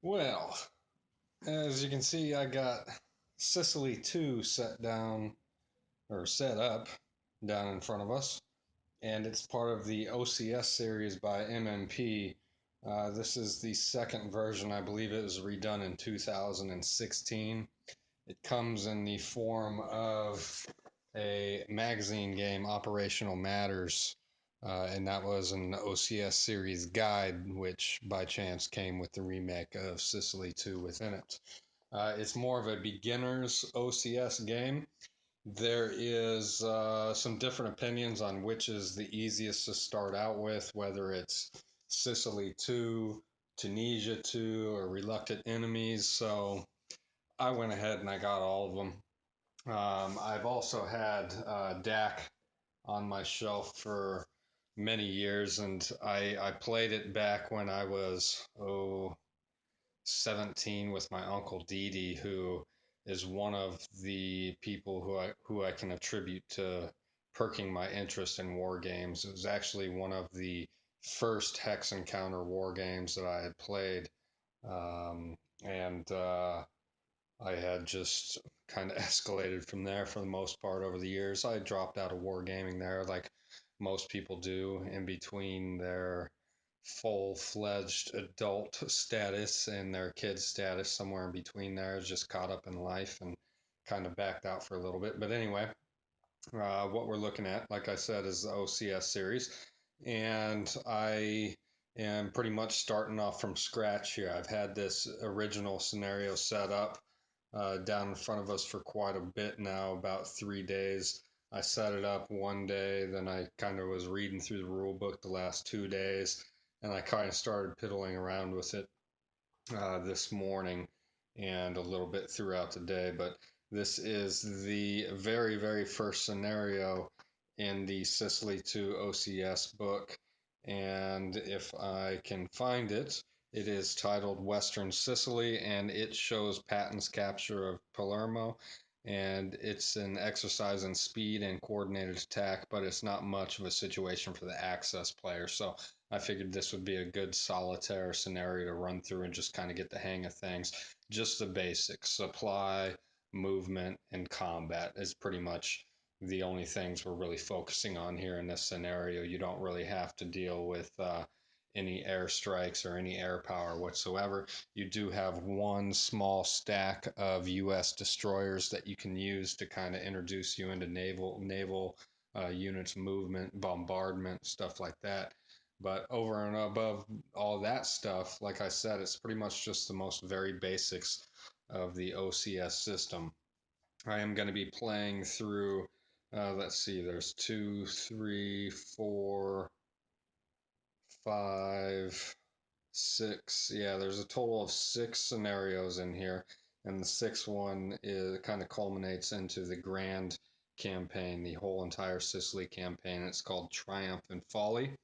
Well, as you can see, I got Sicily 2 set down or set up down in front of us, and it's part of the OCS series by MMP. This is the second version. I believe it was redone in 2016. It comes in the form of a magazine game, Operational Matters, and that was an OCS series guide, which by chance came with the remake of Sicily 2 within it. It's more of a beginner's OCS game. There is some different opinions on which is the easiest to start out with, whether it's Sicily 2, Tunisia 2, or Reluctant Enemies. So I went ahead and I got all of them. I've also had DAC on my shelf for many years, and I played it back when I was 17 with my uncle Didi, who is one of the people who I can attribute to perking my interest in war games. It was actually one of the first hex encounter war games that I had played, and I had just kind of escalated from there for the most part over the years. I dropped out of wargaming there, like most people do, in between their full-fledged adult status and their kid status. Somewhere in between there, just caught up in life and kind of backed out for a little bit. But anyway, what we're looking at, like I said, is the OCS series, and I am pretty much starting off from scratch here. I've had this original scenario set up down in front of us for quite a bit now, about 3 days. I set it up one day, then I kind of was reading through the rule book the last 2 days, and I kind of started piddling around with it this morning and a little bit throughout the day. But this is the very, very first scenario in the Sicily 2 OCS book. And if I can find it, it is titled Western Sicily, and it shows Patton's capture of Palermo. And it's an exercise in speed and coordinated attack, but it's not much of a situation for the access player. So I figured this would be a good solitaire scenario to run through and just kind of get the hang of things. Just the basics: supply, movement, and combat is pretty much the only things we're really focusing on here in this scenario. You don't really have to deal with any airstrikes or any air power whatsoever. You do have one small stack of U.S. destroyers that you can use to kind of introduce you into naval units movement, bombardment, stuff like that. But over and above all that stuff, like I said, it's pretty much just the most very basics of the OCS system. I am going to be playing through, let's see, there's two, three, four, five, six. Yeah, there's a total of 6 scenarios in here. And the sixth one is kind of culminates into the grand campaign, the whole entire Sicily campaign. It's called Triumph and Folly,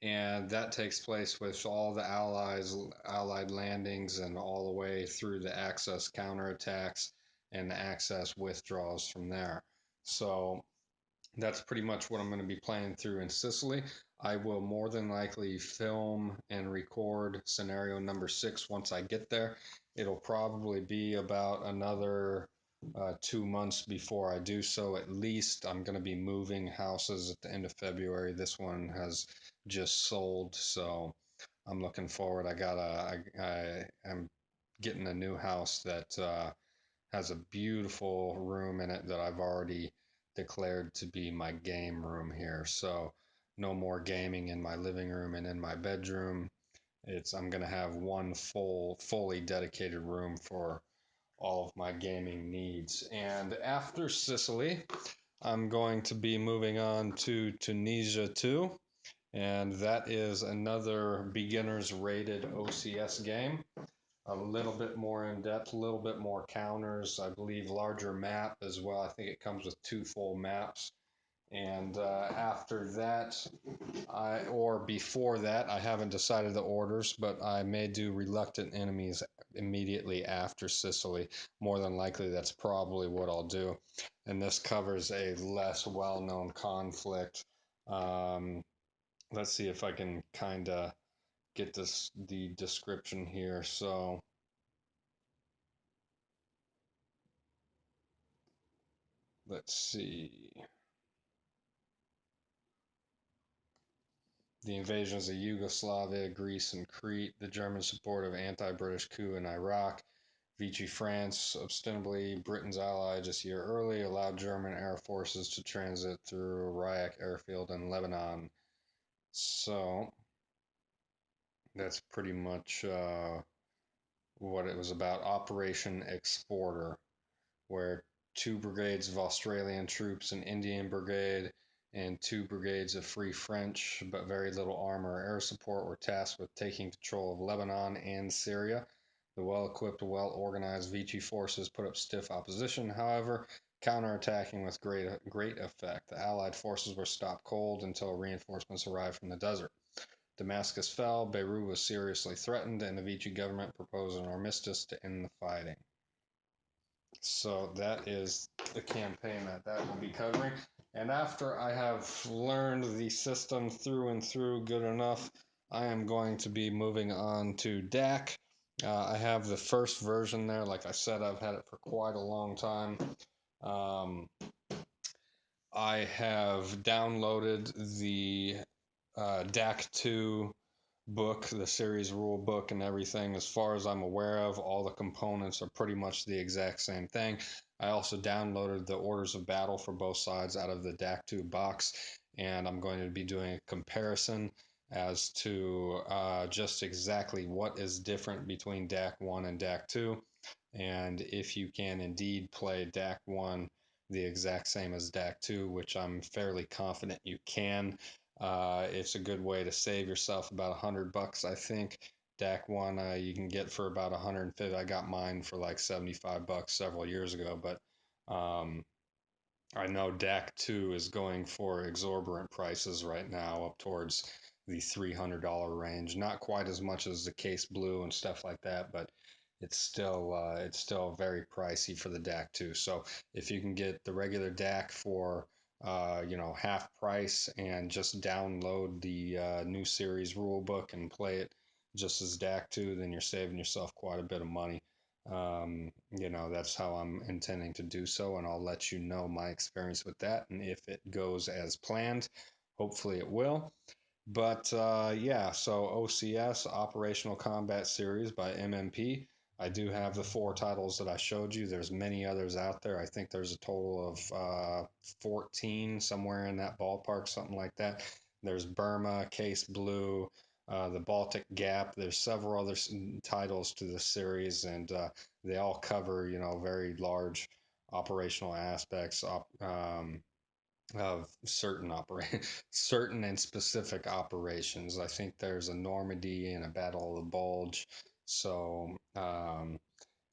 and that takes place with all the allied landings and all the way through the Axis counterattacks and the Axis withdrawals from there. So that's pretty much what I'm going to be playing through in Sicily. I will more than likely film and record scenario number 6 once I get there. It'll probably be about another 2 months before I do so. At least I'm going to be moving houses at the end of February. This one has just sold, so I'm looking forward. I'm getting a new house that has a beautiful room in it that I've already declared to be my game room here. So no more gaming in my living room and in my bedroom. I'm gonna have one fully dedicated room for all of my gaming needs. And after Sicily, I'm going to be moving on to Tunisia too, and that is another beginners rated OCS game, a little bit more in depth, a little bit more counters, I believe larger map as well. I think it comes with 2 full maps. And after that, or before that, I haven't decided the orders, but I may do Reluctant Enemies immediately after Sicily. More than likely, that's probably what I'll do. And this covers a less well-known conflict. Um, let's see if I can kind of get the description here. So let's see. The invasions of Yugoslavia, Greece, and Crete, the German support of anti-British coup in Iraq, Vichy France, ostensibly Britain's ally just a year early, allowed German air forces to transit through Riyadh airfield in Lebanon. So that's pretty much what it was about. Operation Exporter, where two brigades of Australian troops, an Indian brigade, and two brigades of Free French, but very little armor or air support, were tasked with taking control of Lebanon and Syria. The well-equipped, well-organized Vichy forces put up stiff opposition, however, counterattacking with great effect. The Allied forces were stopped cold until reinforcements arrived from the desert. Damascus fell, Beirut was seriously threatened, and the Vichy government proposed an armistice to end the fighting. So that is the campaign that will be covering. And after I have learned the system through and through good enough, I am going to be moving on to DAC. I have the first version there. Like I said, I've had it for quite a long time. Um, I have downloaded the DAC 2 book, the series rule book, and everything. As far as I'm aware of, all the components are pretty much the exact same thing. I also downloaded the orders of battle for both sides out of the DAC2 box, and I'm going to be doing a comparison as to just exactly what is different between DAC1 and DAC2, and if you can indeed play DAC1 the exact same as DAC2, which I'm fairly confident you can. It's a good way to save yourself about $100, I think. DAC1 you can get for about 150. I got mine for like $75 several years ago, but I know DAC2 is going for exorbitant prices right now, up towards the $300 range. Not quite as much as the Case Blue and stuff like that, but it's still very pricey for the DAC2. So if you can get the regular DAC for half price and just download the new series rule book and play it just as DAC2, then you're saving yourself quite a bit of money. That's how I'm intending to do so, and I'll let you know my experience with that. And if it goes as planned, hopefully it will. But yeah, so OCS, Operational Combat Series by MMP. I do have the 4 titles that I showed you. There's many others out there. I think there's a total of 14, somewhere in that ballpark, something like that. There's Burma, Case Blue, the Baltic Gap. There's several other titles to the series, and they all cover, very large operational aspects of certain and specific operations. I think there's a Normandy and a Battle of the Bulge. So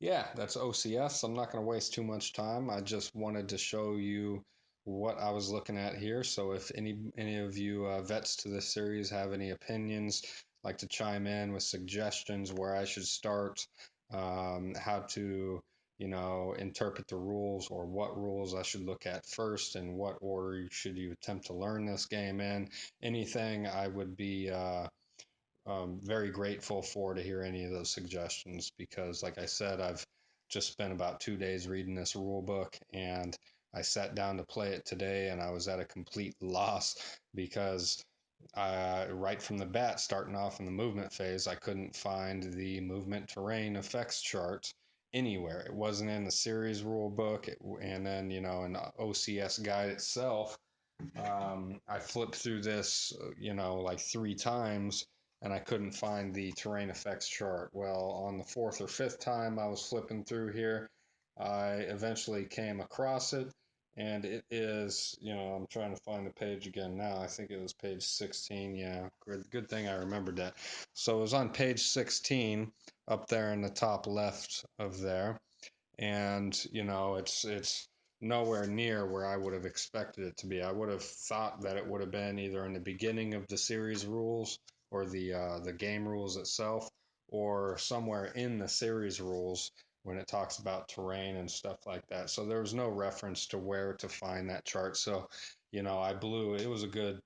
yeah, that's OCS. I'm not going to waste too much time. I just wanted to show you what I was looking at here. So if any of you vets to this series have any opinions, like to chime in with suggestions where I should start, how to interpret the rules, or what rules I should look at first, and what order should you attempt to learn this game in. Anything, I would be very grateful to hear any of those suggestions, because like I said, I've just spent about 2 days reading this rule book, and I sat down to play it today and I was at a complete loss, because right from the bat, starting off in the movement phase, I couldn't find the movement terrain effects chart anywhere. It wasn't in the series rule book, and then in the OCS guide itself. I flipped through this, like 3 times, and I couldn't find the terrain effects chart. Well, on the 4th or 5th time I was flipping through here, I eventually came across it, and it is, I'm trying to find the page again now. I think it was page 16. Yeah, good thing I remembered that. So it was on page 16, up there in the top left of there, and it's nowhere near where I would have expected it to be. I would have thought that it would have been either in the beginning of the series rules, or the game rules itself, or somewhere in the series rules when it talks about terrain and stuff like that. So there was no reference to where to find that chart. So I blew. It was a good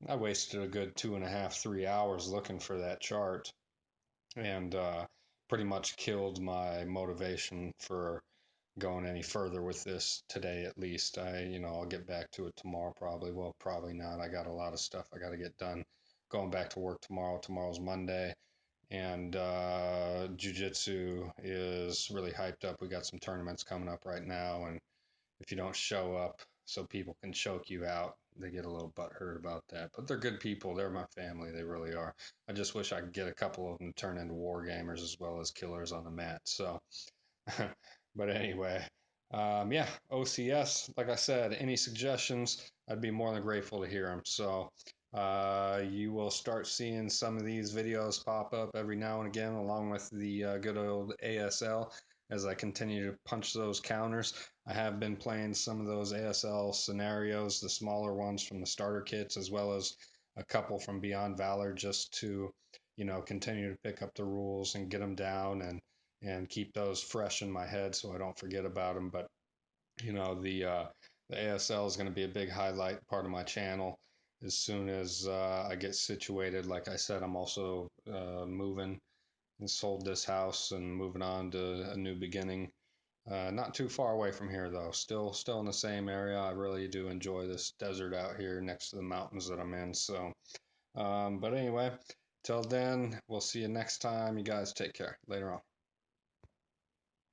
I wasted a good 2.5, 3 hours looking for that chart, and pretty much killed my motivation for going any further with this today. At least I'll get back to it tomorrow probably. Well, probably not. I got a lot of stuff I got to get done. Going back to work tomorrow. Tomorrow's Monday, and jiu-jitsu is really hyped up. We got some tournaments coming up right now, and if you don't show up so people can choke you out, they get a little butthurt about that. But they're good people. They're my family. They really are. I just wish I could get a couple of them to turn into war gamers as well as killers on the mat. So, but anyway, yeah, OCS. Like I said, any suggestions, I'd be more than grateful to hear them. So, you will start seeing some of these videos pop up every now and again, along with the good old ASL as I continue to punch those counters. I have been playing some of those ASL scenarios, the smaller ones from the starter kits, as well as a couple from Beyond Valor, just to, continue to pick up the rules and get them down and keep those fresh in my head so I don't forget about them. But the ASL is going to be a big highlight part of my channel as soon as I get situated. Like I said, I'm also moving and sold this house and moving on to a new beginning. Not too far away from here though. Still in the same area. I really do enjoy this desert out here next to the mountains that I'm in. So, but anyway, till then, we'll see you next time. You guys take care. Later on.